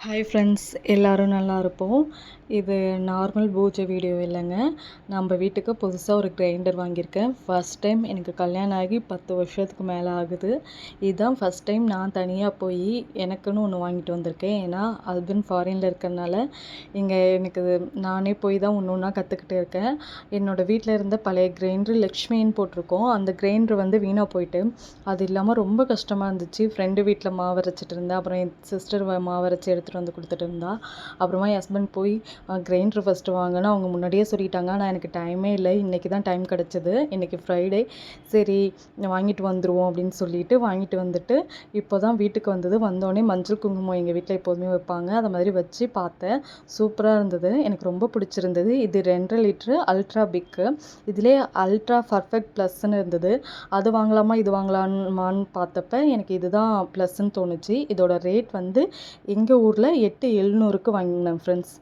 Hi friends, எல்லோரும் நல்லா இருப்போம். இது நார்மல் பூஜை வீடியோ இல்லைங்க. நம்ம வீட்டுக்கு புதுசாக ஒரு கிரைண்டர் வாங்கியிருக்கேன். ஃபஸ்ட் டைம் எனக்கு கல்யாணம் ஆகி 10 வருஷத்துக்கு மேலே ஆகுது. இதுதான் ஃபஸ்ட் டைம் நான் தனியாக போய் எனக்குன்னு ஒன்று வாங்கிட்டு வந்திருக்கேன். ஏன்னா ஹஸ்பண்ட் ஃபாரினில் இருக்கிறனால இங்கே எனக்கு நானே போய் தான் ஒன்று ஒன்றா கற்றுக்கிட்டு இருக்கேன். என்னோடய வீட்டில் இருந்த பழைய கிரைண்டர் லக்ஷ்மின்னு போட்டிருக்கோம். அந்த கிரைண்டர் வீணாக போயிட்டு, அது இல்லாமல் ரொம்ப கஷ்டமாக இருந்துச்சு. ஃப்ரெண்டு வீட்டில் மாவு அரைச்சிட்டு இருந்தேன். அப்புறம் என் சிஸ்டர் மாவு அரைச்சி எடுத்துகிட்டு வந்து கொடுத்துட்டு இருந்தா. அப்புறமா என் ஹஸ்பண்ட் போய் கிரைண்டர் ஃபஸ்ட்டு வாங்கினா அவங்க முன்னாடியே சொல்லிட்டாங்க. ஆனால் எனக்கு டைமே இல்லை. இன்றைக்கி தான் டைம் கிடச்சிது. இன்றைக்கி ஃப்ரைடே. சரி வாங்கிட்டு வந்துடுவோம் அப்படின்னு சொல்லிட்டு வாங்கிட்டு வந்துட்டு இப்போ தான் வீட்டுக்கு வந்தது. வந்தோடனே மஞ்சள் குங்குமம் எங்கள் வீட்டில் எப்போதுமே வைப்பாங்க. அதை மாதிரி வச்சு பார்த்தேன். சூப்பராக இருந்தது. எனக்கு ரொம்ப பிடிச்சிருந்தது. இது 2.5 லிட்ரு அல்ட்ரா பிக்கு. இதிலே அல்ட்ரா பர்ஃபெக்ட் ப்ளஸ்ன்னு இருந்தது. அது வாங்கலாமா இது வாங்கலாமான்னு பார்த்தப்ப எனக்கு இதுதான் ப்ளஸ்ன்னு தோணுச்சு. இதோட ரேட் எங்கள் ஊரில் 8,700க்கு வாங்கினேன் ஃப்ரெண்ட்ஸ்.